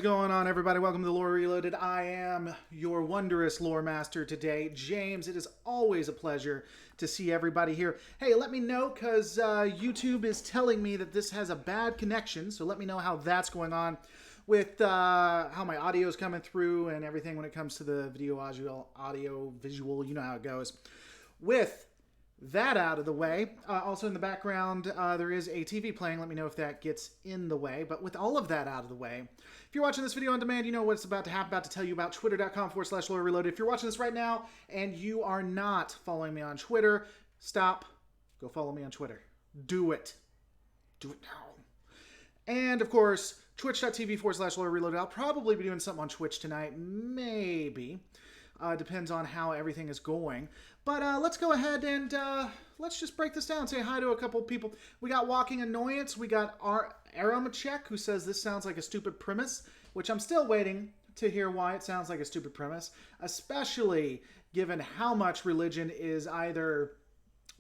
going on, everybody? Welcome to the Lore Reloaded. I am your wondrous lore master today, James. It is always a pleasure to see everybody here. Hey, let me know, because YouTube is telling me that this has a bad connection, so let me know how that's going on with how my audio is coming through and everything when it comes to the video, audio, visual, you know how it goes. With that out of the way, also in the background, there is a TV playing. Let me know if that gets in the way. But with all of that out of the way, if you're watching this video on demand, you know what's about to happen. About to tell you about twitter.com/LoreReloaded. If you're watching this right now and you are not following me on Twitter, stop. Go follow me on Twitter. Do it. Do it now. And, of course, twitch.tv/LoreReloaded. I'll probably be doing something on Twitch tonight. Maybe. Depends on how everything is going. But let's go ahead and let's just break this down. Say hi to a couple of people. We got Walking Annoyance. We got Aramachek, who says this sounds like a stupid premise, which I'm still waiting to hear why it sounds like a stupid premise, especially given how much religion is either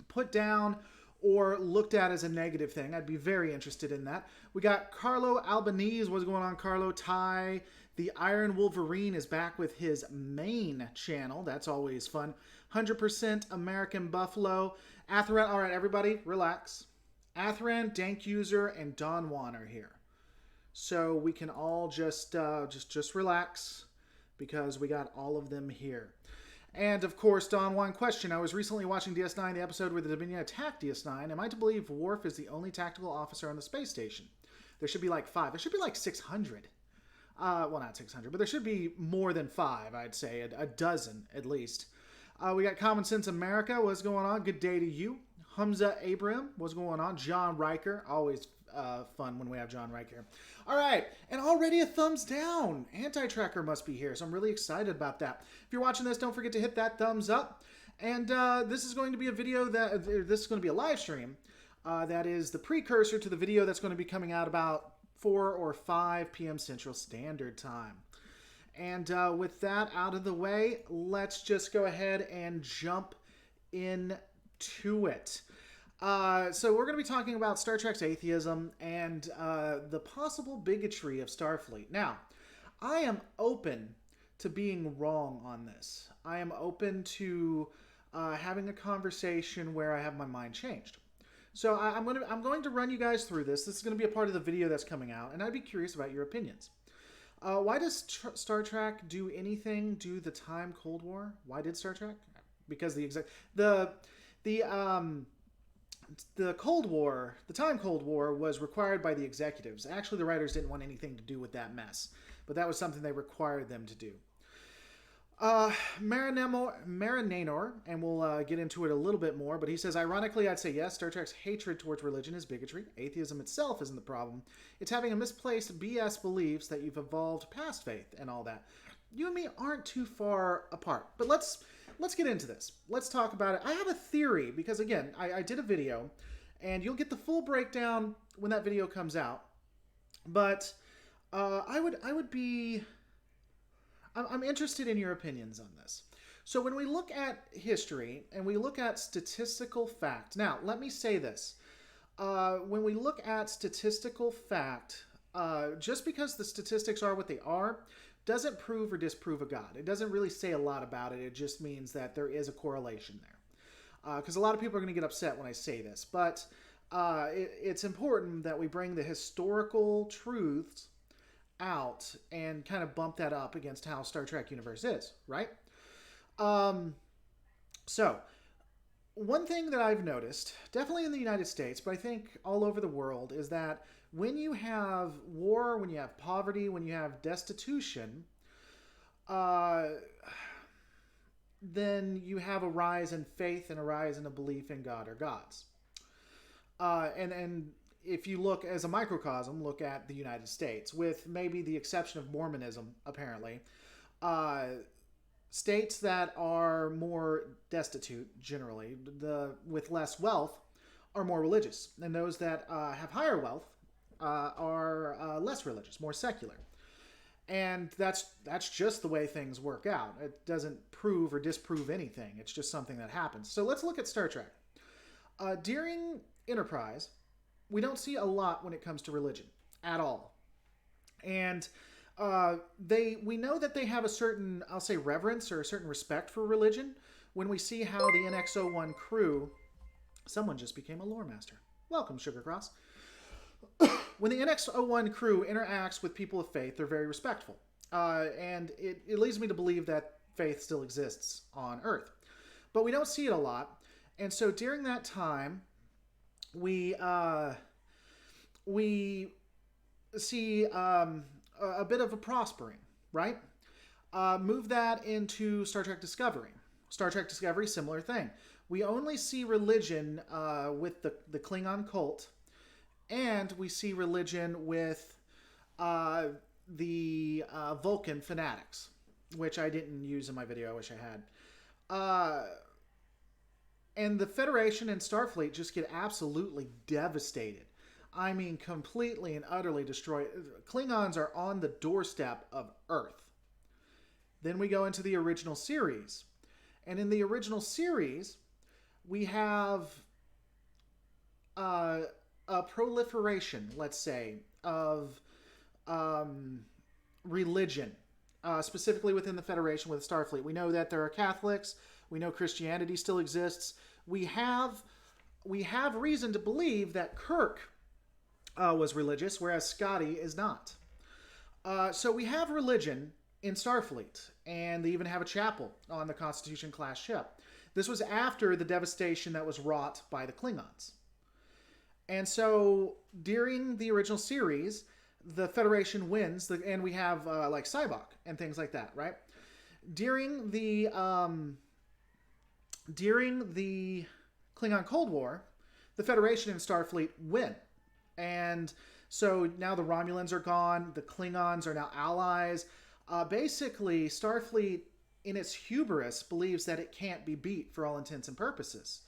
put down or looked at as a negative thing. I'd be very interested in that. We got Carlo Albanese. What's going on, Carlo? Ty, the Iron Wolverine, is back with his main channel. That's always fun. 100% American Buffalo. Atheran. All right, everybody, relax. Atheran, Dank User, and Don Juan are here. So we can all just relax, because we got all of them here. And, of course, Don Juan question. I was recently watching DS9, the episode where the Dominion attacked DS9. Am I to believe Worf is the only tactical officer on the space station? There should be like 5. There should be like 600. Well, not 600, but there should be more than 5, I'd say. A dozen, at least. We got Common Sense America. What's going on? Good day to you. Hamza Abraham. What's going on? John Riker. Always fun when we have John Riker. All right. And already a thumbs down. Anti-Tracker must be here, so I'm really excited about that. If you're watching this, don't forget to hit that thumbs up. And this is going to be a video this is going to be a live stream that is the precursor to the video that's going to be coming out about 4 or 5 p.m. Central Standard Time. And with that out of the way, let's just go ahead and jump into it. So we're going to be talking about Star Trek's atheism and the possible bigotry of Starfleet. Now, I am open to being wrong on this. I am open to having a conversation where I have my mind changed. So I'm going to run you guys through this. This is going to be a part of the video that's coming out, and I'd be curious about your opinions. Why does Star Trek do anything? Do the time Cold War? Why did Star Trek? Because the Cold War, the time Cold War, was required by the executives. Actually, the writers didn't want anything to do with that mess, but that was something they required them to do. Marinanor, and we'll get into it a little bit more, but he says, ironically, I'd say yes, Star Trek's hatred towards religion is bigotry. Atheism itself isn't the problem. It's having a misplaced BS beliefs that you've evolved past faith and all that. You and me aren't too far apart, but let's get into this. Let's talk about it. I have a theory, because again, I did a video, and you'll get the full breakdown when that video comes out, but I'm interested in your opinions on this. So when we look at history and we look at statistical fact, now let me say this. When we look at statistical fact, just because the statistics are what they are, doesn't prove or disprove a God. It doesn't really say a lot about it. It just means that there is a correlation there. Because a lot of people are going to get upset when I say this. But it's important that we bring the historical truths out and kind of bump that up against how Star Trek universe is, right? So, one thing that I've noticed, definitely in the United States, but I think all over the world, is that when you have war, when you have poverty, when you have destitution, then you have a rise in faith and a rise in a belief in God or gods. And if you look as a microcosm, look at the United States, with maybe the exception of Mormonism, apparently, states that are more destitute, generally, with less wealth, are more religious. And those that have higher wealth are less religious, more secular. And that's just the way things work out. It doesn't prove or disprove anything. It's just something that happens. So let's look at Star Trek. During Enterprise, we don't see a lot when it comes to religion at all. And We know that they have a certain, I'll say, reverence or a certain respect for religion when we see how the NX-01 crew. Someone just became a lore master. Welcome, Sugarcross. When the NX-01 crew interacts with people of faith, they're very respectful. And it leads me to believe that faith still exists on Earth. But we don't see it a lot. And so during that time, we see a bit of a prospering, right? Move that into Star Trek Discovery. Star Trek Discovery, similar thing. We only see religion with the Klingon cult, and we see religion with the Vulcan fanatics, which I didn't use in my video. I wish I had. And the Federation and Starfleet just get absolutely devastated. I mean, completely and utterly destroyed. Klingons are on the doorstep of Earth. Then we go into the original series. And in the original series, we have a proliferation, let's say, of religion, specifically within the Federation with Starfleet. We know that there are Catholics. We know Christianity still exists. We have reason to believe that Kirk was religious, whereas Scotty is not. So we have religion in Starfleet, and they even have a chapel on the Constitution-class ship. This was after the devastation that was wrought by the Klingons. And so during the original series, the Federation wins, and we have like Cybok and things like that, right? During the Klingon Cold War, the Federation and Starfleet win. And so now the Romulans are gone. The Klingons are now allies. Basically, Starfleet, in its hubris, believes that it can't be beat for all intents and purposes,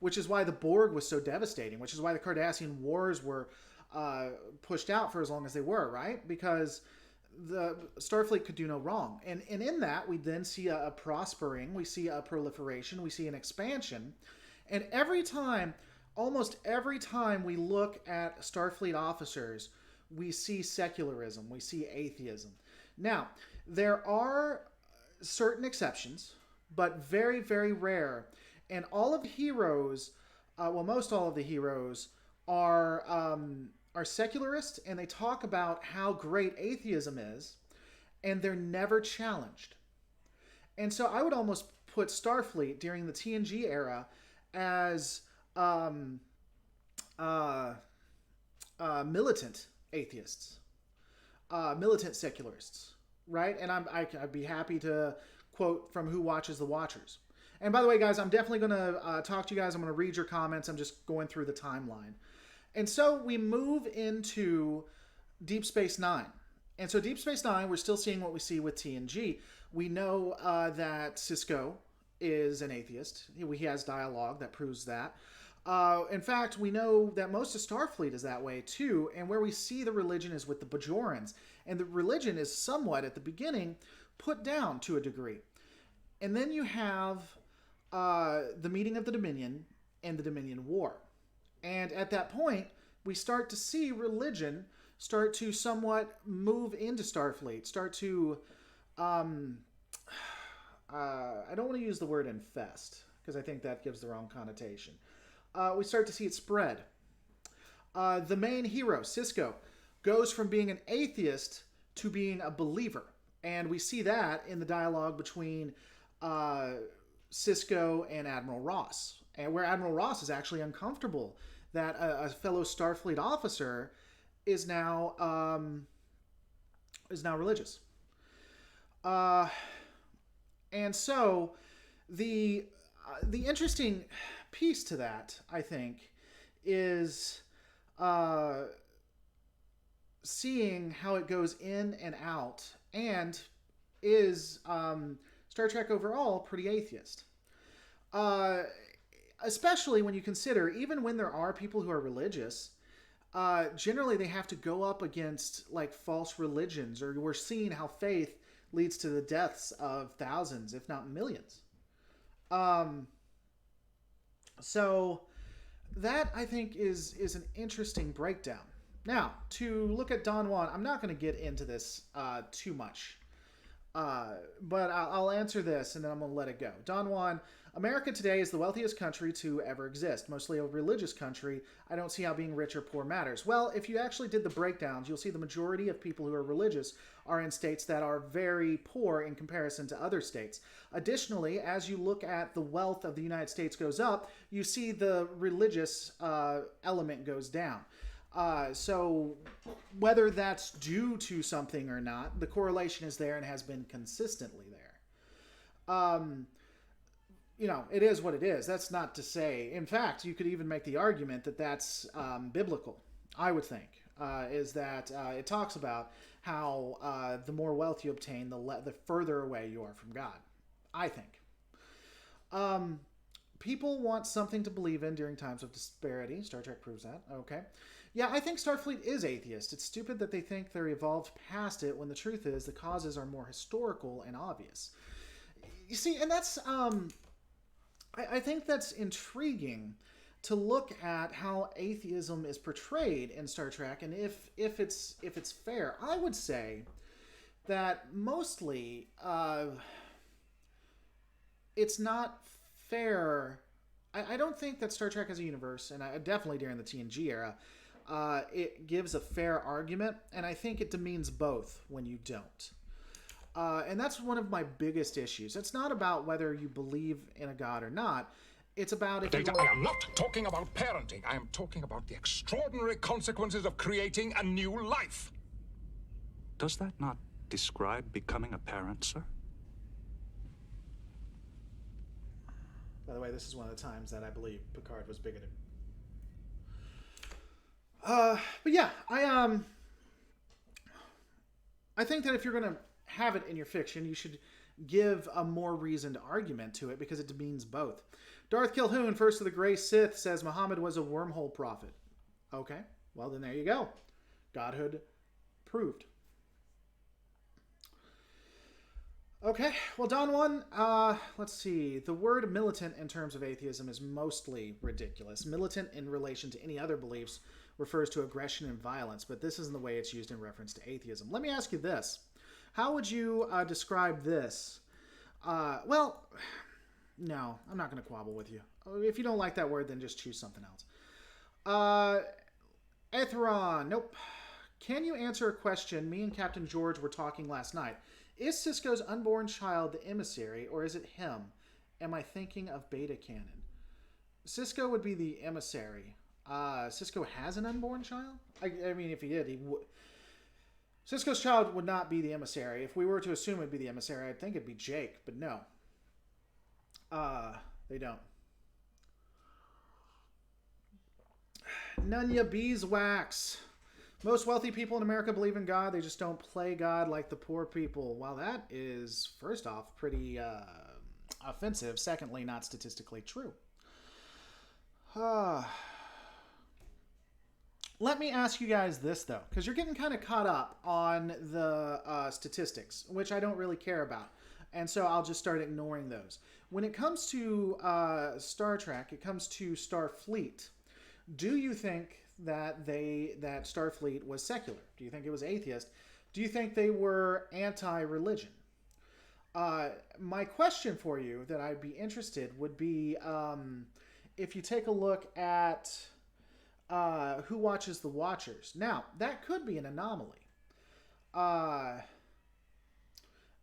which is why the Borg was so devastating, which is why the Cardassian Wars were pushed out for as long as they were, right? Because the Starfleet could do no wrong. And in that, we then see a prospering, we see a proliferation, we see an expansion. And almost every time we look at Starfleet officers, we see secularism, we see atheism. Now, there are certain exceptions, but very, very rare. And all of the heroes, most all of the heroes are secularists, and they talk about how great atheism is, and they're never challenged. And so I would almost put Starfleet during the TNG era as militant atheists, militant secularists, right? And I'd be happy to quote from Who Watches the Watchers. And by the way, guys, I'm definitely going to talk to you guys. I'm going to read your comments. I'm just going through the timeline. And so we move into Deep Space Nine. And so Deep Space Nine, we're still seeing what we see with TNG. We know that Sisko is an atheist. He has dialogue that proves that. In fact, we know that most of Starfleet is that way too. And where we see the religion is with the Bajorans. And the religion is somewhat, at the beginning, put down to a degree. And then you have the meeting of the Dominion and the Dominion War. And at that point, we start to see religion start to somewhat move into Starfleet, start to, I don't want to use the word infest, because I think that gives the wrong connotation. We start to see it spread. The main hero, Sisko, goes from being an atheist to being a believer. And we see that in the dialogue between Sisko and Admiral Ross, and where Admiral Ross is actually uncomfortable that a fellow Starfleet officer is now religious. And so the interesting piece to that, I think, is seeing how it goes in and out, and is Star Trek overall pretty atheist. Especially when you consider, even when there are people who are religious, generally they have to go up against like false religions, or we're seeing how faith leads to the deaths of thousands, if not millions. So that, I think, is an interesting breakdown. Now, to look at Don Juan, I'm not going to get into this too much. But I'll answer this and then I'm going to let it go. Don Juan, America today is the wealthiest country to ever exist, mostly a religious country. I don't see how being rich or poor matters. Well, if you actually did the breakdowns, you'll see the majority of people who are religious are in states that are very poor in comparison to other states. Additionally, as you look at the wealth of the United States goes up, you see the religious element goes down. So whether that's due to something or not, the correlation is there and has been consistently there. It is what it is. That's not to say, in fact, you could even make the argument that that's biblical, I would think, is that it talks about how the more wealth you obtain, the further away you are from God, I think. People want something to believe in during times of disparity. Star Trek proves that. Okay. Yeah, I think Starfleet is atheist. It's stupid that they think they're evolved past it when the truth is the causes are more historical and obvious. You see, and that's... I think that's intriguing to look at how atheism is portrayed in Star Trek, and if it's fair. I would say that mostly it's not fair. I don't think that Star Trek as a universe, and definitely during the TNG era, it gives a fair argument, and I think it demeans both when you don't. And that's one of my biggest issues. It's not about whether you believe in a God or not. It's about if I am not talking about parenting. I am talking about the extraordinary consequences of creating a new life. Does that not describe becoming a parent, sir? By the way, this is one of the times that I believe Picard was bigoted. But yeah, I think that if you're going to have it in your fiction, you should give a more reasoned argument to it because it demeans both. Darth Kilhoun, first of the Grey Sith, says Muhammad was a wormhole prophet. Okay, well then there you go. Godhood proved. Okay, well, Don Juan, let's see. The word militant in terms of atheism is mostly ridiculous. Militant in relation to any other beliefs refers to aggression and violence, but this isn't the way it's used in reference to atheism. Let me ask you this. How would you describe this? Well, no, I'm not going to quabble with you. If you don't like that word, then just choose something else. Etheron, nope. Can you answer a question? Me and Captain George were talking last night. Is Sisko's unborn child the emissary, or is it him? Am I thinking of beta canon? Sisko would be the emissary. Sisko has an unborn child? I mean, if he did, he would... Sisko's child would not be the emissary. If we were to assume it'd be the emissary, I'd think it'd be Jake, but no. They don't. Nunya Beeswax. Most wealthy people in America believe in God. They just don't play God like the poor people. Well, that is, first off, pretty offensive. Secondly, not statistically true. Let me ask you guys this, though, because you're getting kind of caught up on the statistics, which I don't really care about. And so I'll just start ignoring those. When it comes to Star Trek, it comes to Starfleet. Do you think that Starfleet was secular? Do you think it was atheist? Do you think they were anti-religion? My question for you that I'd be interested would be if you take a look at Who Watches the Watchers. Now, that could be an anomaly.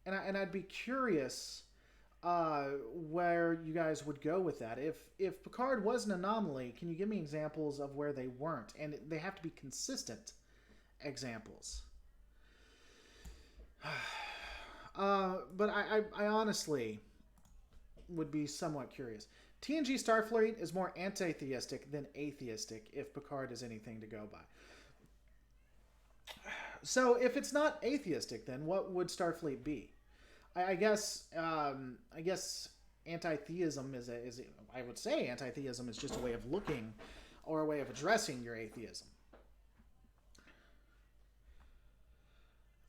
And I'd be curious where you guys would go with that. If Picard was an anomaly, can you give me examples of where they weren't? And they have to be consistent examples. But I honestly would be somewhat curious. TNG Starfleet is more anti-theistic than atheistic, if Picard is anything to go by. So if it's not atheistic, then what would Starfleet be? I guess anti-theism is I would say anti-theism is just a way of looking or a way of addressing your atheism.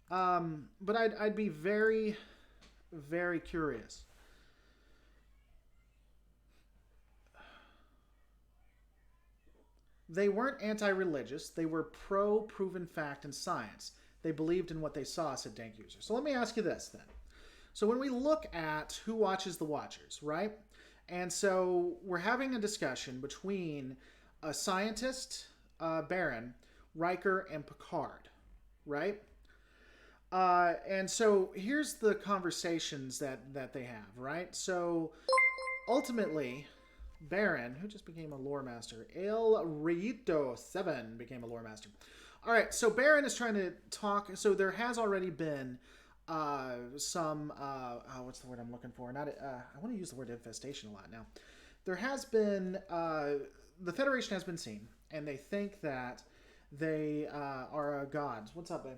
But I'd be very, very curious. They weren't anti-religious. They were pro-proven fact and science. They believed in what they saw, said Dank User. So let me ask you this then. So when we look at who watches the Watchers, right? And so we're having a discussion between a scientist, Baron, Riker, and Picard, right? And so here's the conversations that they have, right? So ultimately, Baron, who just became a lore master, El Rito 7 became a lore master. All right, so Baron is trying to talk. So there has already been some what's the word I'm looking for? Not I want to use the word infestation a lot now. There has been the Federation has been seen, and they think that they are gods. What's up, babe?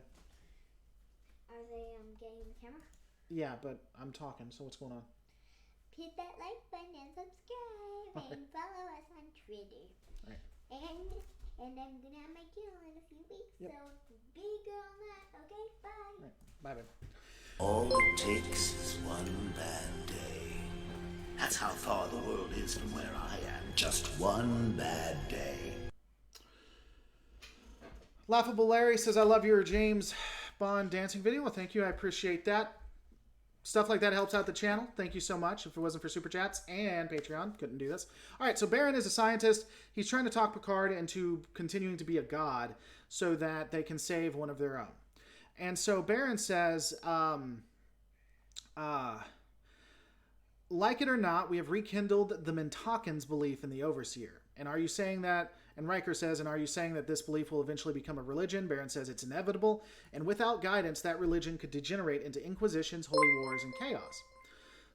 Are they getting the camera? Yeah, but I'm talking. So what's going on? Hit that like button and subscribe and follow us on Twitter. Right. And I'm gonna have my channel in a few weeks. Yep. So be good on that. Okay, bye. Right. Bye, babe. All it takes is one bad day. That's how far the world is from where I am. Just one bad day. Laughable Larry says, I love your James Bond dancing video. Well, thank you. I appreciate that. Stuff like that helps out the channel. Thank you so much. If it wasn't for Super Chats and Patreon, couldn't do this. All right, so Baron is a scientist. He's trying to talk Picard into continuing to be a god so that they can save one of their own. And so Baron says, like it or not, we have rekindled the Mintakans' belief in the Overseer. And are you saying that? And Riker says, and are you saying that this belief will eventually become a religion? Baron says it's inevitable. And without guidance, that religion could degenerate into inquisitions, holy wars, and chaos.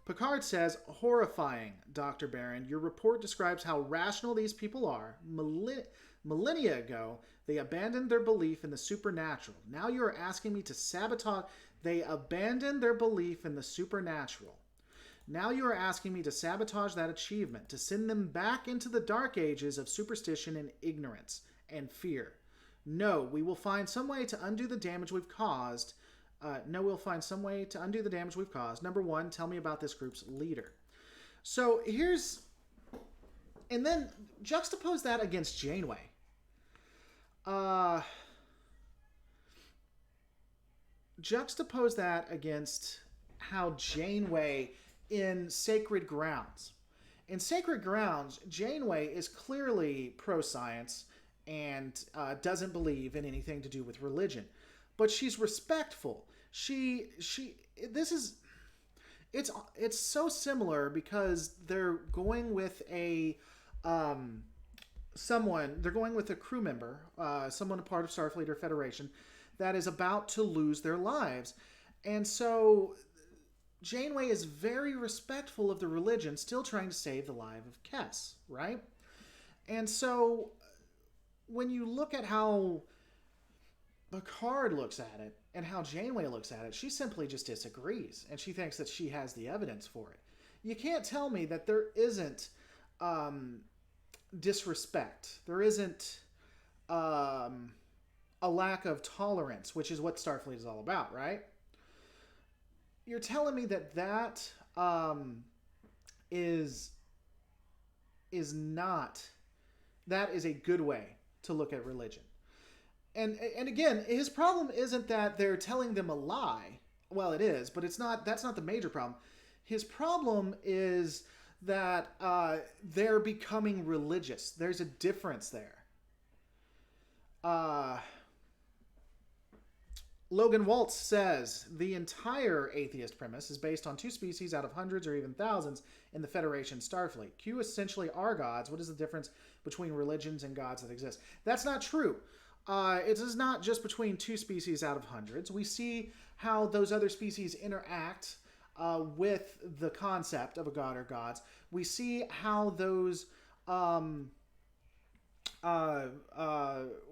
Picard says, horrifying, Dr. Baron. Your report describes how rational these people are. Millennia ago, they abandoned their belief in the supernatural. Now you are asking me to sabotage. They abandoned their belief in the supernatural. Now you are asking me to sabotage that achievement, to send them back into the dark ages of superstition and ignorance and fear. No, we will find some way to undo the damage we've caused. We'll find some way to undo the damage we've caused. Number one, tell me about this group's leader. So here's... And then juxtapose that against Janeway. Juxtapose that against how Janeway... in Sacred Grounds. In Sacred Grounds, Janeway is clearly pro-science and doesn't believe in anything to do with religion. But she's respectful. It's so similar because they're going with they're going with a crew member, someone a part of Starfleet or Federation, that is about to lose their lives. And so Janeway is very respectful of the religion, still trying to save the life of Kes, right? And so when you look at how Picard looks at it and how Janeway looks at it, she simply just disagrees, and she thinks that she has the evidence for it. You can't tell me that there isn't disrespect. There isn't a lack of tolerance, which is what Starfleet is all about, right? You're telling me that is not, that is a good way to look at religion. And again, his problem isn't that they're telling them a lie. Well, it is, but that's not the major problem. His problem is that they're becoming religious. There's a difference there. Logan Waltz says, the entire atheist premise is based on two species out of hundreds or even thousands in the Federation Starfleet. Q essentially are gods. What is the difference between religions and gods that exist? That's not true. It is not just between two species out of hundreds. We see how those other species interact with the concept of a god or gods. We see how those...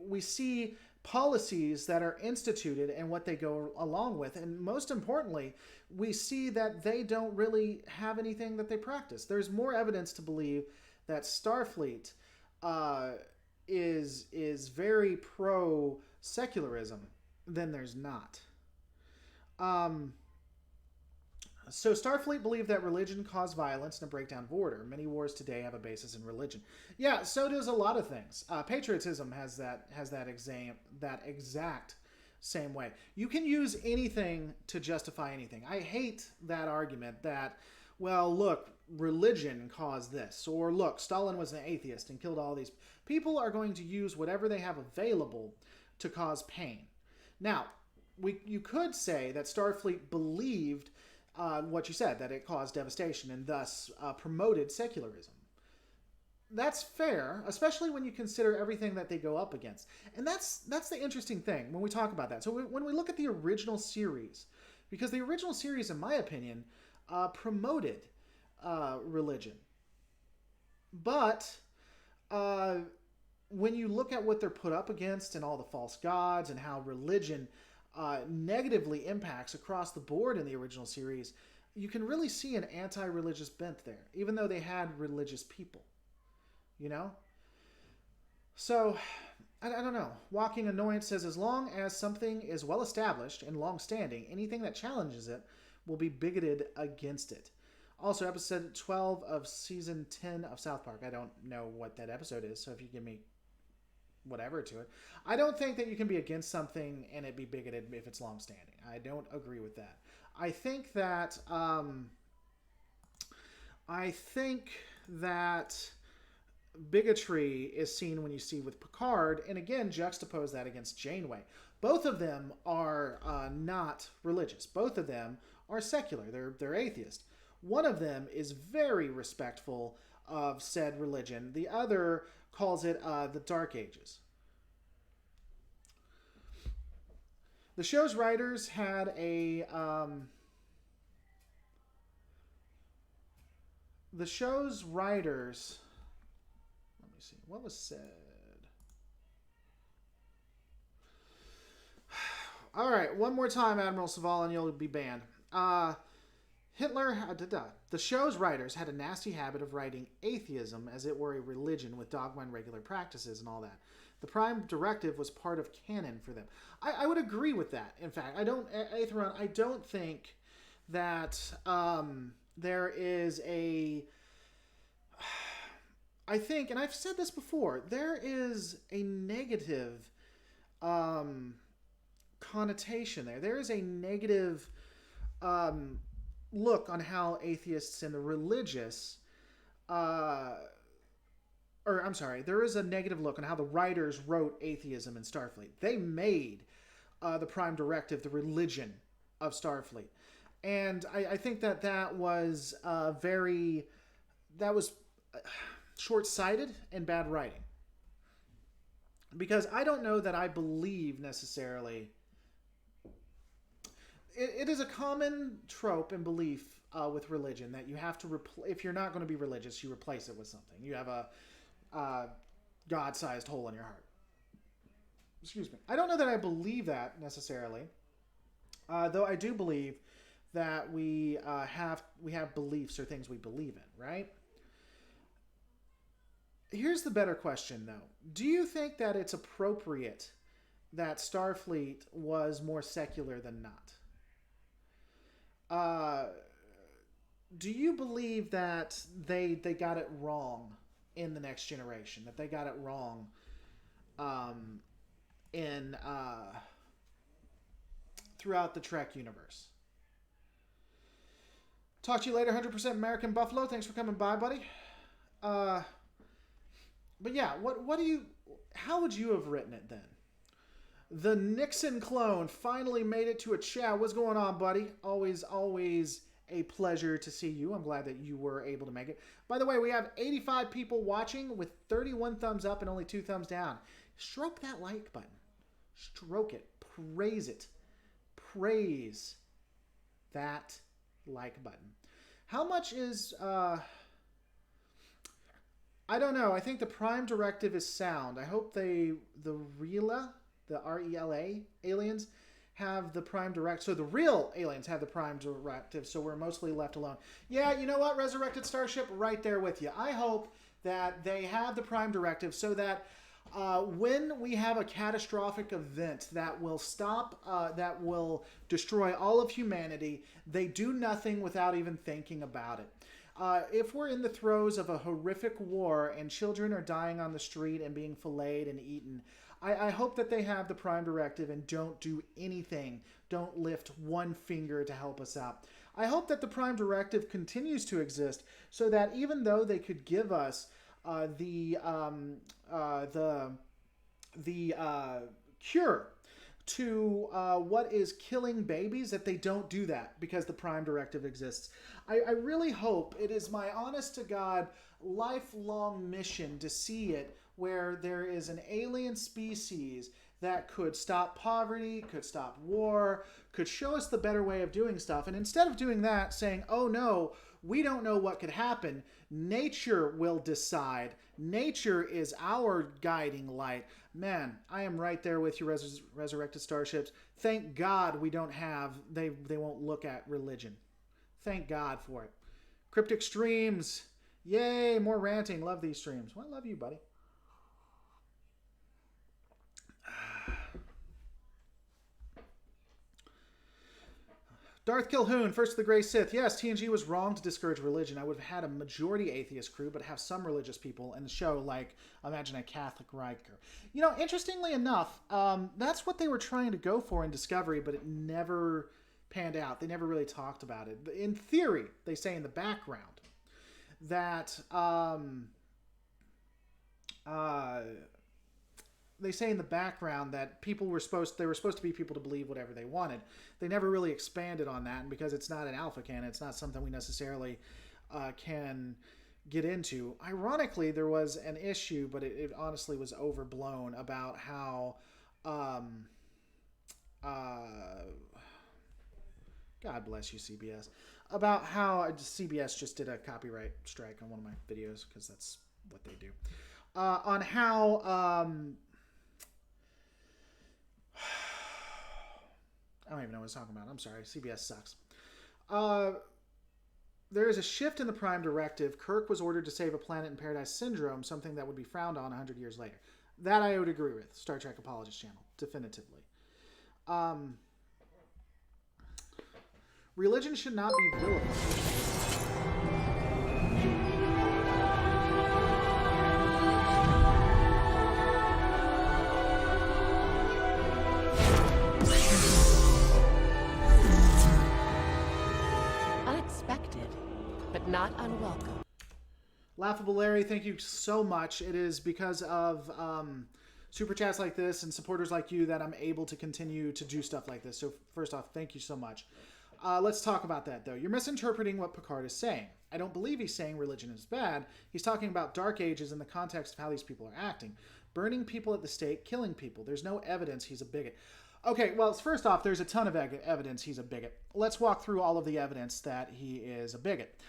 we see policies that are instituted and what they go along with. And most importantly, we see that they don't really have anything that they practice. There's more evidence to believe that Starfleet is very pro-secularism than there's not. So Starfleet believed that religion caused violence and a breakdown of order. Many wars today have a basis in religion. Yeah, so does a lot of things. Patriotism has that exact same way. You can use anything to justify anything. I hate that argument that, well, look, religion caused this, or look, Stalin was an atheist and killed all these. People are going to use whatever they have available to cause pain. Now, you could say that Starfleet believed what you said, that it caused devastation and thus promoted secularism. That's fair, especially when you consider everything that they go up against. And that's the interesting thing when we talk about that. So when we look at the original series, because the original series, in my opinion, promoted religion. But when you look at what they're put up against and all the false gods and how religion negatively impacts across the board in the original series, you can really see an anti-religious bent there, even though they had religious people, you know? So, I don't know. Walking Annoyance says, as long as something is well established and long-standing, anything that challenges it will be bigoted against it. Also, episode 12 of season 10 of South Park. I don't know what that episode is, so if you give me whatever to it. I don't think that you can be against something and it be bigoted if it's long-standing. I don't agree with that. I think that bigotry is seen when you see with Picard, and again, juxtapose that against Janeway. Both of them are not religious. Both of them are secular. They're atheist. One of them is very respectful of said religion. The other calls it the Dark Ages. The show's writers had a... the show's writers... Let me see. What was said? All right. One more time, Admiral Saval, and you'll be banned. The show's writers had a nasty habit of writing atheism as it were a religion with dogma and regular practices and all that. The Prime Directive was part of canon for them. I would agree with that. In fact, I don't think that there is a... I think, and I've said this before, there is a negative connotation there. There is a negative... look on how atheists and the religious, there is a negative look on how the writers wrote atheism in Starfleet. They made the Prime Directive the religion of Starfleet. And I think that was short-sighted and bad writing. Because I don't know that I believe necessarily... It is a common trope and belief with religion that you have to if you're not going to be religious, you replace it with something. You have a God-sized hole in your heart. Excuse me. I don't know that I believe that necessarily, though I do believe that we have beliefs or things we believe in, right? Here's the better question, though. Do you think that it's appropriate that Starfleet was more secular than not? Do you believe that they got it wrong in the Next Generation? That they got it wrong throughout the Trek universe? Talk to you later, 100% American Buffalo. Thanks for coming by, buddy. But yeah, how would you have written it then? The Nixon clone finally made it to a chat. What's going on, buddy? Always a pleasure to see you. I'm glad that you were able to make it. By the way, we have 85 people watching with 31 thumbs up and only 2 thumbs down. Stroke that like button. Stroke it. Praise it. Praise that like button. How much is... I don't know. I think the Prime Directive is sound. I hope the RELA aliens have the Prime Directive. So the real aliens have the Prime Directive, so we're mostly left alone. Yeah, you know what, Resurrected Starship? Right there with you. I hope that they have the Prime Directive so that When we have a catastrophic event that will that will destroy all of humanity, they do nothing without even thinking about it. If we're in the throes of a horrific war and children are dying on the street and being filleted and eaten, I hope that they have the Prime Directive and don't do anything. Don't lift one finger to help us out. I hope that the Prime Directive continues to exist so that even though they could give us the cure to what is killing babies, that they don't do that because the Prime Directive exists. I really hope, it is my honest to God lifelong mission to see it where there is an alien species that could stop poverty, could stop war, could show us the better way of doing stuff. And instead of doing that, saying, oh no, we don't know what could happen, nature will decide. Nature is our guiding light. Man, I am right there with you, resurrected starships. Thank God we don't have, they won't look at religion. Thank God for it. Cryptic streams. Yay, more ranting. Love these streams. Well, I love you, buddy. Darth Kilhoon, first of the Grey Sith. Yes, TNG was wrong to discourage religion. I would have had a majority atheist crew, but have some religious people in the show, like, imagine a Catholic Riker. You know, interestingly enough, that's what they were trying to go for in Discovery, but it never panned out. They never really talked about it. In theory, they say in the background that they say in the background that people were supposed to be people to believe whatever they wanted. They never really expanded on that, and because it's not an alpha canon, it's not something we necessarily can get into. Ironically, there was an issue, but it honestly was overblown about how God bless you, CBS, about how CBS just did a copyright strike on one of my videos, because that's what they do, on how I don't even know what I was talking about. I'm sorry. CBS sucks. There is a shift in the Prime Directive. Kirk was ordered to save a planet in Paradise Syndrome, something that would be frowned on 100 years later. That I would agree with. Star Trek Apologist Channel. Definitively. Religion should not be vilified. Not unwelcome. Laughable Larry, thank you so much. It is because of super chats like this and supporters like you that I'm able to continue to do stuff like this. So first off, thank you so much. Let's talk about that, though. You're misinterpreting what Picard is saying. I don't believe he's saying religion is bad. He's talking about Dark Ages in the context of how these people are acting. Burning people at the stake, killing people. There's no evidence he's a bigot. Okay, well, first off, there's a ton of evidence he's a bigot. Let's walk through all of the evidence that he is a bigot.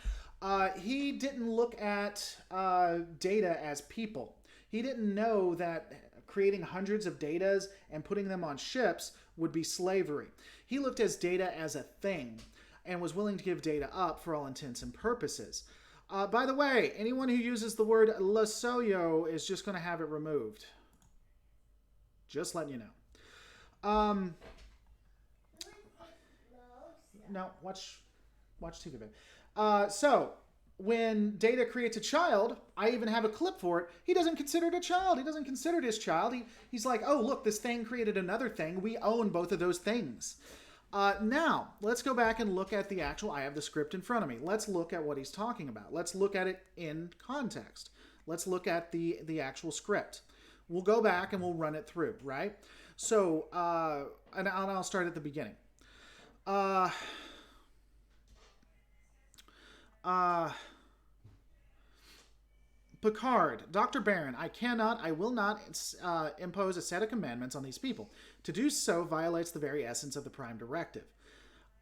He didn't look at data as people. He didn't know that creating hundreds of datas and putting them on ships would be slavery. He looked at data as a thing and was willing to give data up for all intents and purposes. By the way, anyone who uses the word Losoyo is just going to have it removed. Just letting you know. No, watch TV, babe. So, when Data creates a child, I even have a clip for it, he doesn't consider it a child. He doesn't consider it his child. He's like, oh, look, this thing created another thing. We own both of those things. Now, let's go back and look at the actual, I have the script in front of me. Let's look at what he's talking about. Let's look at it in context. Let's look at the actual script. We'll go back and we'll run it through, right? So, and I'll start at the beginning. Picard, Dr. Barron, I will not impose a set of commandments on these people. To do so violates the very essence of the Prime Directive.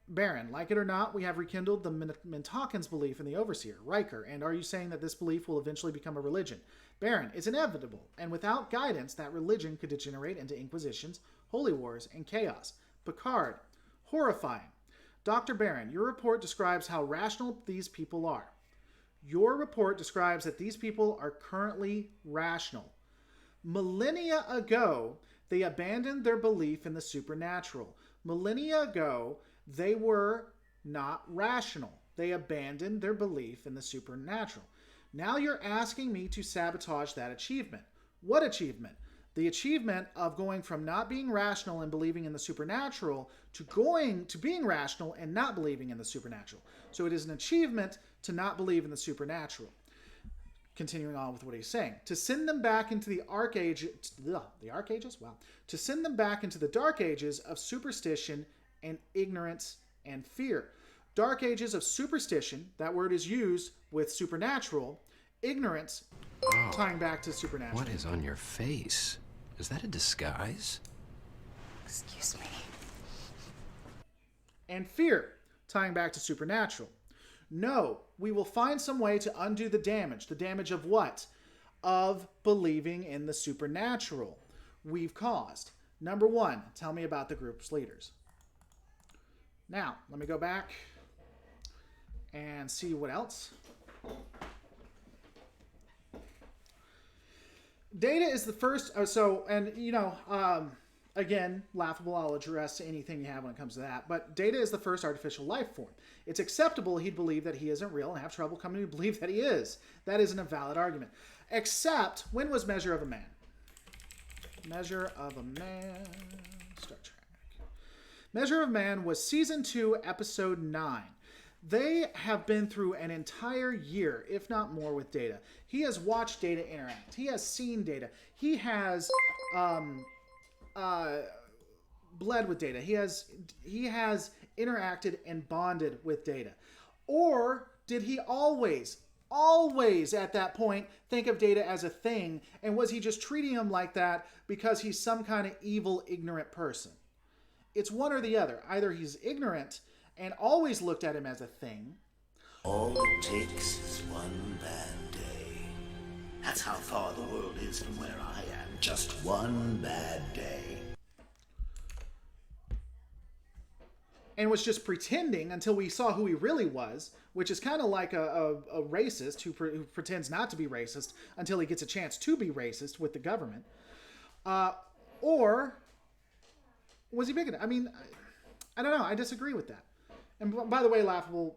Barron, like it or not, we have rekindled the Mintakans' belief in the Overseer, Riker, and are you saying that this belief will eventually become a religion? Barron, it's inevitable, and without guidance, that religion could degenerate into inquisitions, holy wars, and chaos. Picard, horrifying. Dr. Barron, your report describes how rational these people are. Your report describes that these people are currently rational. Millennia ago, they abandoned their belief in the supernatural. Millennia ago, they were not rational. They abandoned their belief in the supernatural. Now you're asking me to sabotage that achievement. What achievement? The achievement of going from not being rational and believing in the supernatural to going to being rational and not believing in the supernatural. So it is an achievement to not believe in the supernatural. Continuing on with what he's saying. To send them back into the Arc Ages, Wow. To send them back into the Dark Ages of superstition and ignorance and fear. Dark Ages of superstition, that word is used with supernatural, ignorance, tying back to supernatural. What is on your face? Is that a disguise? Excuse me. And fear, tying back to supernatural. No, we will find some way to undo the damage. The damage of what? Of believing in the supernatural we've caused. Number one, tell me about the group's leaders. Now, let me go back and see what else. Data is the first, again, laughable, I'll address anything you have when it comes to that, but Data is the first artificial life form. It's acceptable he'd believe that he isn't real and have trouble coming to believe that he is. That isn't a valid argument. Except, when was Measure of a Man? Measure of a Man, Star Trek. Measure of Man was Season 2, Episode 9. They have been through an entire year, if not more, with Data. He has watched Data interact. He has seen Data. He has bled with Data. He has interacted and bonded with Data. Or did he always at that point think of Data as a thing, and was he just treating him like that because he's some kind of evil, ignorant person? It's one or the other. Either he's ignorant and always looked at him as a thing. All it takes is one bad day. That's how far the world is from where I am. Just one bad day. And was just pretending until we saw who he really was, which is kind of like a racist who pretends not to be racist until he gets a chance to be racist with the government. Or was he bigoted? I mean, I don't know. I disagree with that. And by the way, laughable,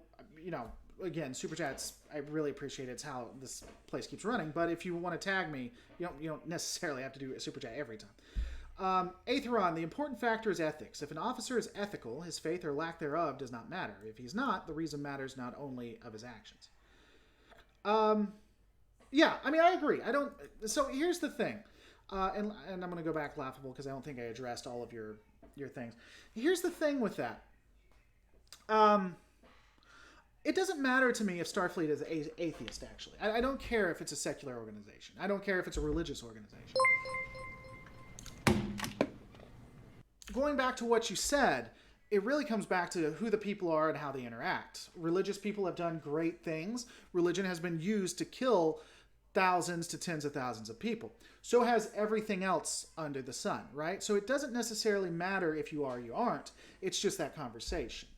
again, super chats, I really appreciate it. It's how this place keeps running. But if you want to tag me, you don't necessarily have to do a super chat every time. Atheron, the important factor is ethics. If an officer is ethical, his faith or lack thereof does not matter. If he's not, the reason matters not only of his actions. Yeah, I mean, I agree. So here's the thing. And I'm going to go back laughable because I don't think I addressed all of your things. Here's the thing with that. It doesn't matter to me if Starfleet is atheist, actually. I don't care if it's a secular organization. I don't care if it's a religious organization. Going back to what you said, it really comes back to who the people are and how they interact. Religious people have done great things. Religion has been used to kill thousands to tens of thousands of people. So has everything else under the sun, right? So it doesn't necessarily matter if you are or you aren't. It's just that conversation.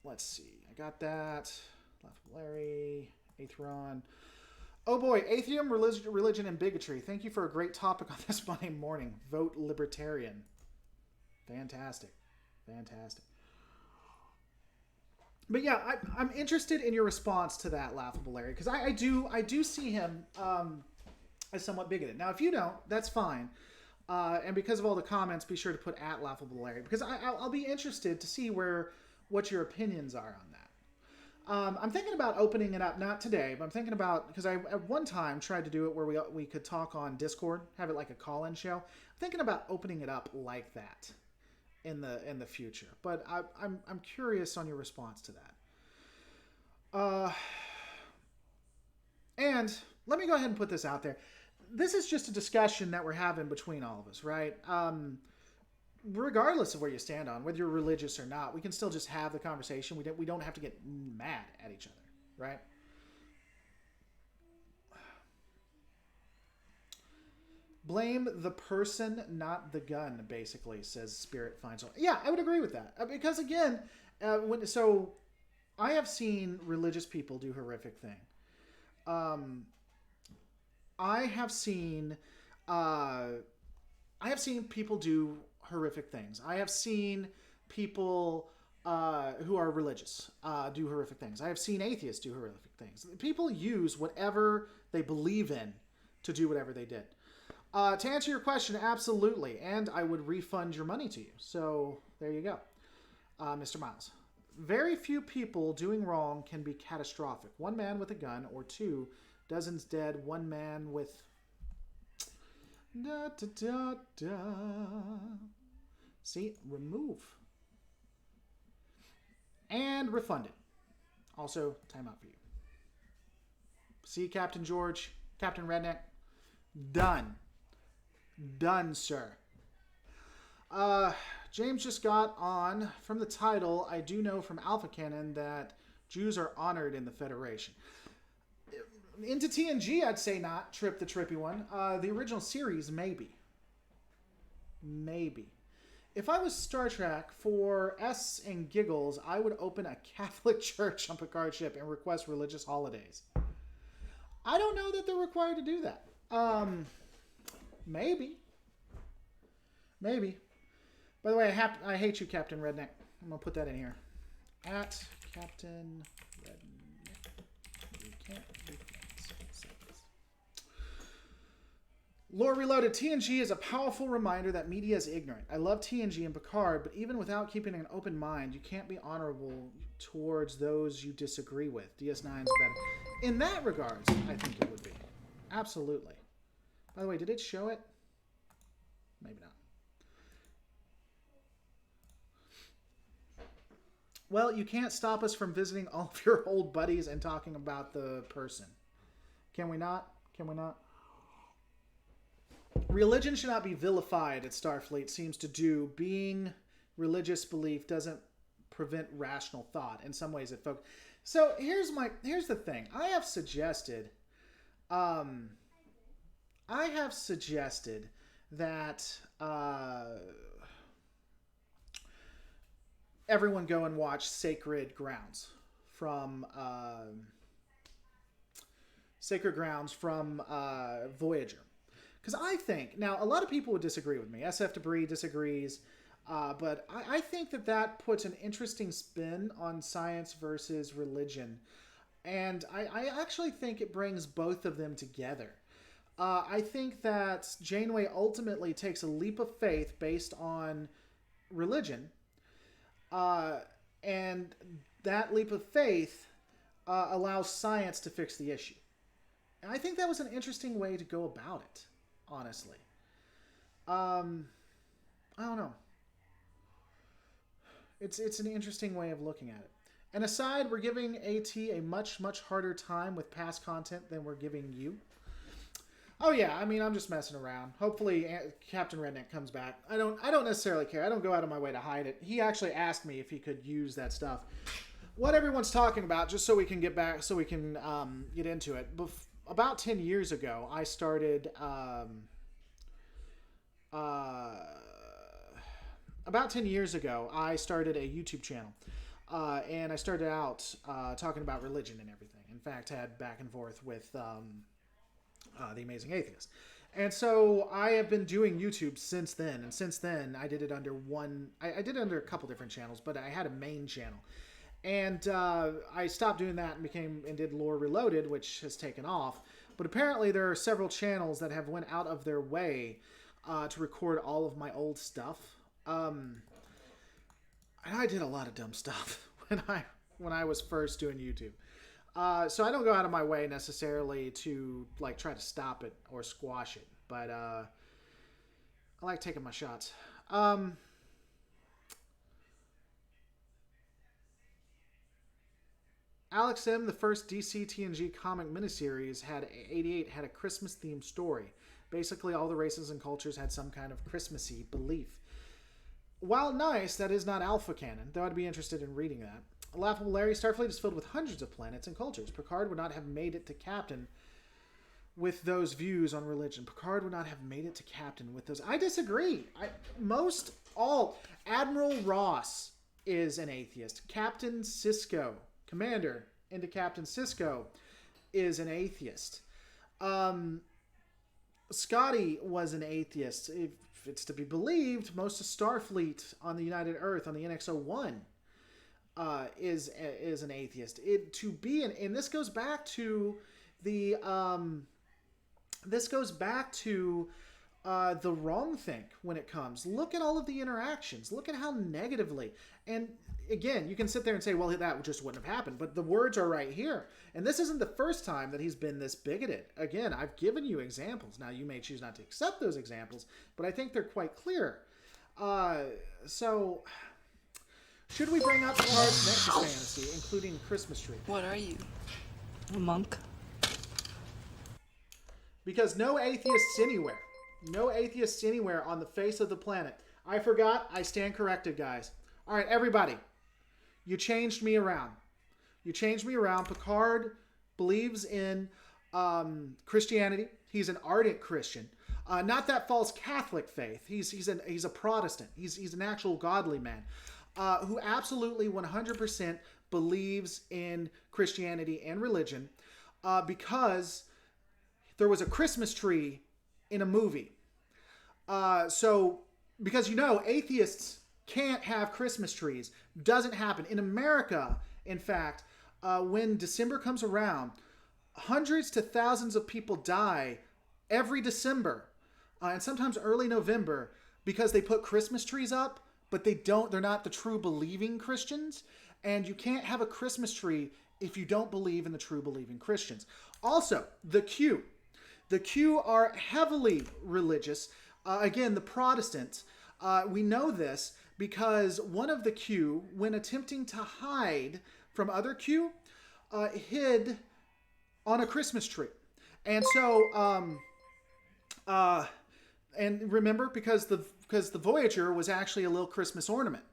Let's see. I got that. Larry, Atheron. Oh boy, atheism, religion, and bigotry. Thank you for a great topic on this Monday morning. Vote libertarian. Fantastic. Fantastic. But yeah, I'm interested in your response to that, laughable Larry, because I do see him as somewhat bigoted. Now, if you don't, that's fine. And because of all the comments, be sure to put at laughable Larry, because I'll be interested to see what your opinions are on that. I'm thinking about opening it up, not today, but I'm thinking about, because I at one time tried to do it where we could talk on Discord, have it like a call-in show. I'm thinking about opening it up like that in the future, but I'm curious on your response to that. And let me go ahead and put this out there. This is just a discussion that we're having between all of us, right? Regardless of where you stand on, whether you're religious or not, we can still just have the conversation. We don't have to get mad at each other, right? Blame the person, not the gun, basically, says Spirit Finds. Yeah, I would agree with that. Because again, I have seen religious people do horrific things. I have seen people do horrific things. I have seen people who are religious do horrific things. I have seen atheists do horrific things. People use whatever they believe in to do whatever they did. To answer your question, absolutely. And I would refund your money to you. So there you go, Mr. Miles. Very few people doing wrong can be catastrophic. One man with a gun, or two, dozens dead, one man with... Da, da, da, da. See, remove. And refund it. Also, time out for you. See, Captain George, Captain Redneck? Done. Done, sir. James just got on from the title. I do know from Alpha Canon that Jews are honored in the Federation. Into TNG, I'd say not. Trip the trippy one. The original series, maybe. Maybe. If I was Star Trek, for S and giggles, I would open a Catholic church on Picard's ship and request religious holidays. I don't know that they're required to do that. Maybe. Maybe. By the way, I hate you, Captain Redneck. I'm going to put that in here. At Captain Redneck. You can't do things. Lore Reloaded. TNG is a powerful reminder that media is ignorant. I love TNG and Picard, but even without keeping an open mind, you can't be honorable towards those you disagree with. DS9 is better. In that regards, I think it would be. Absolutely. By the way, did it show it? Maybe not. Well, you can't stop us from visiting all of your old buddies and talking about the person. Can we not? Can we not? Religion should not be vilified at Starfleet seems to do. Being religious belief doesn't prevent rational thought. In some ways it focuses. So here's the thing. I have suggested that everyone go and watch Sacred Grounds from Voyager. Because I think, now a lot of people would disagree with me. SF Debris disagrees. But I think that puts an interesting spin on science versus religion. And I actually think it brings both of them together. I think that Janeway ultimately takes a leap of faith based on religion. And that leap of faith allows science to fix the issue. And I think that was an interesting way to go about it, honestly. I don't know. It's an interesting way of looking at it. And aside, we're giving AT a much, much harder time with past content than we're giving you. Oh yeah, I mean, I'm just messing around. Hopefully Captain Redneck comes back. I don't necessarily care. I don't go out of my way to hide it. He actually asked me if he could use that stuff. What everyone's talking about, just so we can get back, so we can get into it. About 10 years ago, I started... about 10 years ago, I started a YouTube channel. And I started out talking about religion and everything. In fact, had back and forth with The Amazing Atheist. And so I have been doing YouTube since then. And since then, I did it under I did it under a couple different channels, but I had a main channel. And I stopped doing that and did Lore Reloaded, which has taken off. But apparently there are several channels that have went out of their way to record all of my old stuff. And I did a lot of dumb stuff when I was first doing YouTube. So I don't go out of my way necessarily to like try to stop it or squash it, but I like taking my shots. Alex M, the first DC TNG comic miniseries, had 88 had a Christmas themed story. Basically, all the races and cultures had some kind of Christmassy belief. While nice, that is not Alpha Canon, though I'd be interested in reading that. Laughable Larry, Starfleet is filled with hundreds of planets and cultures. Picard would not have made it to captain with those views on religion. Picard would not have made it to captain with those. I disagree. Admiral Ross is an atheist. Captain Sisko, commander into Captain Sisko, is an atheist. Scotty was an atheist. If it's to be believed, most of Starfleet on the United Earth, on the NX-01, is an atheist. And this goes back to the the wrong think when it comes. Look at all of the interactions. Look at how negatively. And again, you can sit there and say, well, that just wouldn't have happened. But the words are right here. And this isn't the first time that he's been this bigoted. Again, I've given you examples. Now, you may choose not to accept those examples, but I think they're quite clear. So, should we bring up Picard's Nexus fantasy, including Christmas tree? What are you? A monk? Because no atheists anywhere. No atheists anywhere on the face of the planet. I forgot. I stand corrected, guys. All right, everybody. You changed me around. You changed me around. Picard believes in Christianity. He's an ardent Christian. Not that false Catholic faith. He's a Protestant. He's an actual godly man who absolutely 100% believes in Christianity and religion because there was a Christmas tree in a movie. Because atheists can't have Christmas trees. Doesn't happen. In America, in fact, when December comes around, hundreds to thousands of people die every December, and sometimes early November, because they put Christmas trees up, but they're not the true believing Christians. And you can't have a Christmas tree if you don't believe in the true believing Christians. Also, the Q. The Q are heavily religious. Again, the Protestants. We know this because one of the Q, when attempting to hide from other Q, hid on a Christmas tree. And so, and remember, because the Voyager was actually a little Christmas ornament.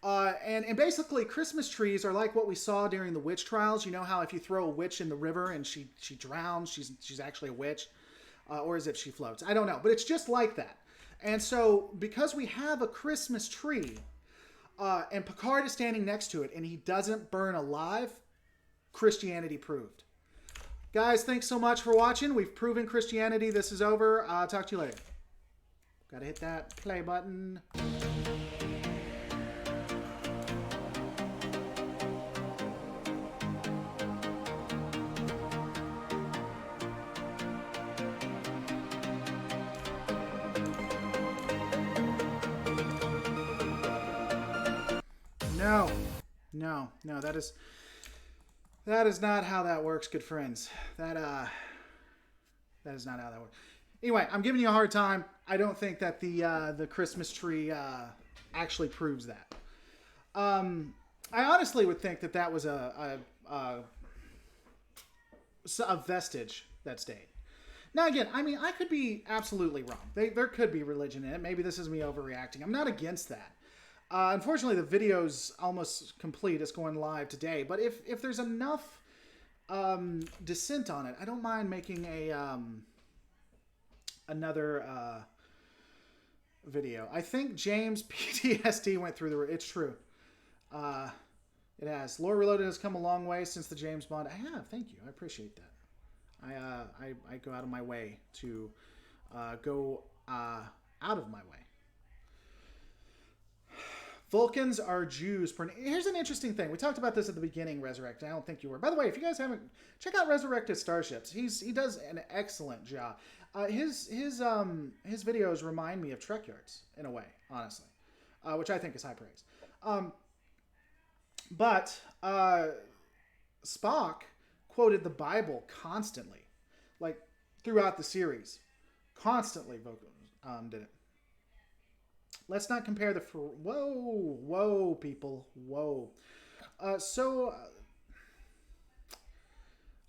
And basically, Christmas trees are like what we saw during the witch trials. You know how if you throw a witch in the river and she drowns, she's actually a witch, or as if she floats. I don't know, but it's just like that. And so, because we have a Christmas tree, and Picard is standing next to it, and he doesn't burn alive, Christianity proved. Guys, thanks so much for watching. We've proven Christianity. This is over. Talk to you later. Gotta hit that play button. No, that is not how that works, good friends. That is not how that works. Anyway, I'm giving you a hard time. I don't think that the Christmas tree actually proves that. I honestly would think that was a vestige that stayed. Now again, I mean, I could be absolutely wrong. There could be religion in it. Maybe this is me overreacting. I'm not against that. Unfortunately, the video's almost complete. It's going live today. But if there's enough dissent on it, I don't mind making another video. I think James' PTSD went through the roof. It's true. It has. Lore Reloaded has come a long way since the James Bond. I have. Thank you. I appreciate that. I go out of my way to go out of my way. Vulcans are Jews. Here's an interesting thing. We talked about this at the beginning, Resurrected. I don't think you were. By the way, if you guys haven't, check out Resurrected Starships. He does an excellent job. His videos remind me of Trek Yards in a way, honestly, which I think is high praise. But Spock quoted the Bible constantly, like throughout the series. Constantly, Vulcans did it. Let's not compare the... Whoa, people. Whoa.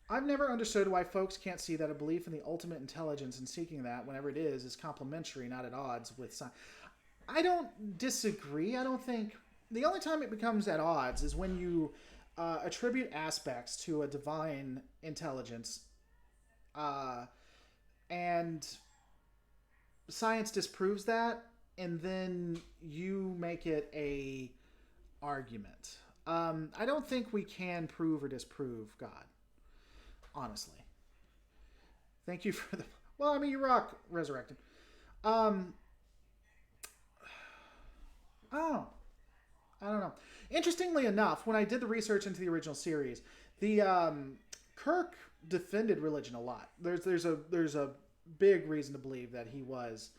I've never understood why folks can't see that a belief in the ultimate intelligence and seeking that, whenever it is complementary, not at odds with science. I don't disagree. I don't think... The only time it becomes at odds is when you attribute aspects to a divine intelligence and science disproves that, and then you make it a argument. I don't think we can prove or disprove God, honestly. Thank you for the... Well, I mean, you rock resurrected. Oh, I don't know. Interestingly enough, when I did the research into the original series, the Kirk defended religion a lot. There's a big reason to believe that he was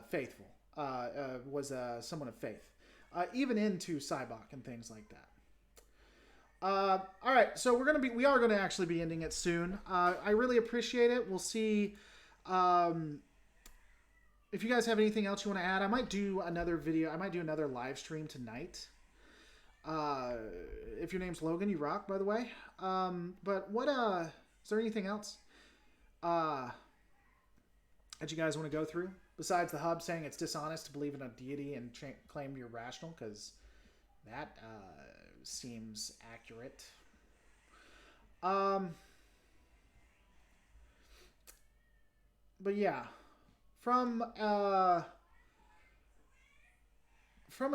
faithful, was someone of faith, even into Cybok and things like that. All right, so we are going to actually be ending it soon. I really appreciate it. We'll see. If you guys have anything else you want to add, I might do another video. I might do another live stream tonight. If your name's Logan, you rock, by the way. But what, is there anything else that you guys want to go through? Besides the hub saying it's dishonest to believe in a deity and claim you're rational, because that seems accurate. But yeah, from a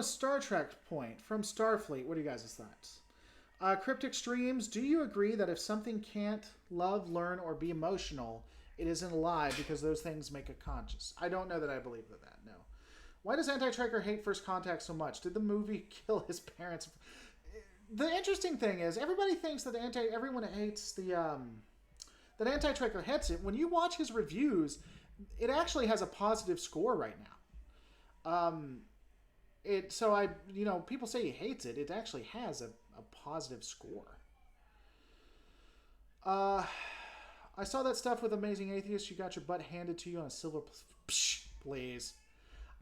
Star Trek point, from Starfleet, what are you guys' thoughts? Cryptic Streams, do you agree that if something can't love, learn, or be emotional, it isn't alive because those things make it conscious? I don't know that I believe that, no. Why does Anti-Trekker hate First Contact so much? Did the movie kill his parents? The interesting thing is, everybody thinks that everyone hates the, that Anti-Trekker hates it. When you watch his reviews, it actually has a positive score right now. People say he hates it. It actually has a positive score. I saw that stuff with Amazing Atheist. You got your butt handed to you on a silver... Psh, please.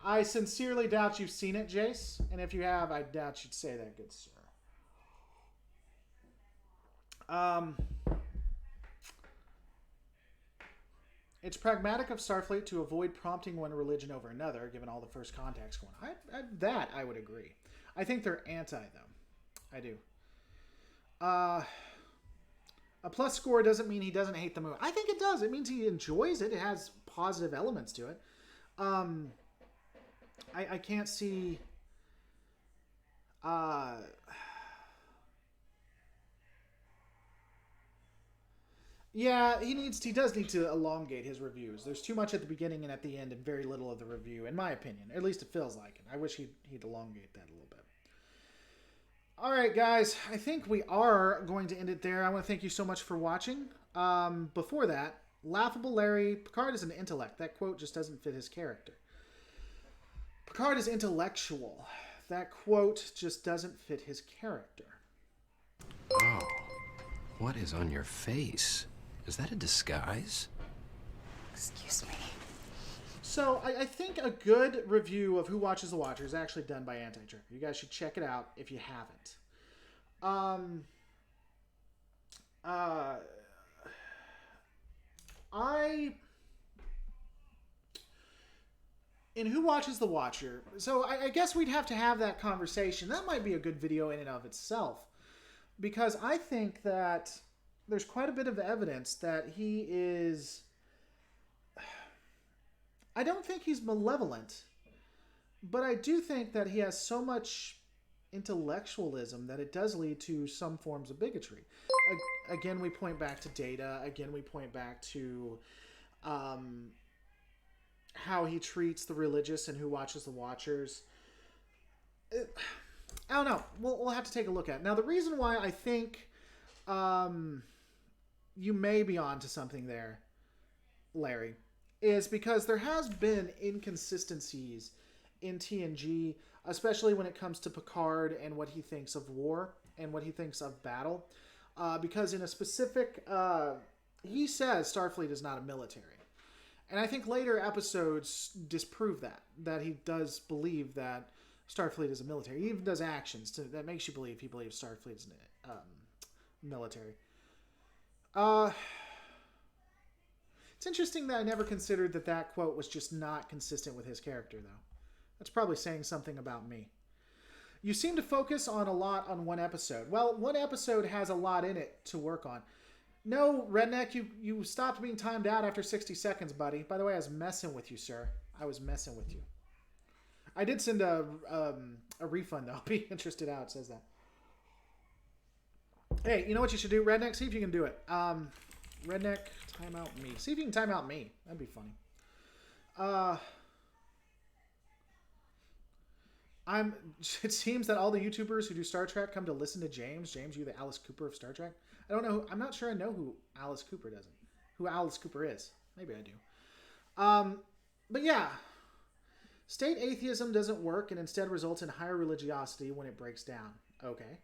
I sincerely doubt you've seen it, Jace. And if you have, I doubt you'd say that, good sir. It's pragmatic of Starfleet to avoid prompting one religion over another, given all the First Contacts going on. That I would agree. I think they're anti, though. I do. A plus score doesn't mean he doesn't hate the movie. I think it does. It means he enjoys it. It has positive elements to it. I can't see... Yeah, he does need to elongate his reviews. There's too much at the beginning and at the end and very little of the review, in my opinion. At least it feels like it. I wish he'd elongate that a little bit. All right, guys. I think we are going to end it there. I want to thank you so much for watching. Before that, Laughable Larry, Picard is an intellect. That quote just doesn't fit his character. Picard is intellectual. That quote just doesn't fit his character. Oh, what is on your face? Is that a disguise? Excuse me. So, I think a good review of Who Watches the Watcher is actually done by Anti-Trekker. You guys should check it out if you haven't. In Who Watches the Watcher, so I guess we'd have to have that conversation. That might be a good video in and of itself. Because I think that there's quite a bit of evidence that he is... I don't think he's malevolent, but I do think that he has so much intellectualism that it does lead to some forms of bigotry. Again, we point back to Data. Again, we point back to how he treats the religious and Who Watches the Watchers. I don't know. We'll have to take a look at it. Now, the reason why I think you may be onto something there, Larry, is because there has been inconsistencies in TNG, especially when it comes to Picard and what he thinks of war and what he thinks of battle. Because in a specific... he says Starfleet is not a military. And I think later episodes disprove that he does believe that Starfleet is a military. He even does actions that makes you believe he believes Starfleet is military. It's interesting that I never considered that quote was just not consistent with his character, though. That's probably saying something about me. You seem to focus on a lot on one episode. Well, one episode has a lot in it to work on. No, Redneck, you stopped being timed out after 60 seconds, buddy. By the way, I was messing with you, sir. I was messing with you. I did send a refund, though. I'll be interested how it says that. Hey, you know what you should do, Redneck? See if you can do it. Redneck, time out me. See if you can time out me. That'd be funny. It seems that all the YouTubers who do Star Trek come to listen to James. James, you the Alice Cooper of Star Trek? I don't know. I'm not sure I know who Alice Cooper doesn't. Who Alice Cooper is. Maybe I do. But yeah. State atheism doesn't work and instead results in higher religiosity when it breaks down. Okay.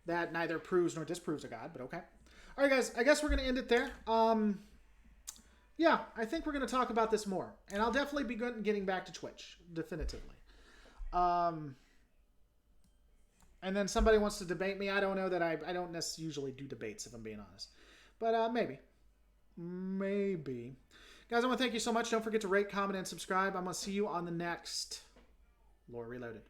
That neither proves nor disproves a God, but okay. All right, guys. I guess we're going to end it there. Yeah, I think we're going to talk about this more. And I'll definitely be getting back to Twitch. Definitively. And then somebody wants to debate me. I don't know that I don't necessarily usually do debates, if I'm being honest. But maybe. Maybe. Guys, I want to thank you so much. Don't forget to rate, comment, and subscribe. I'm going to see you on the next Lore Reloaded.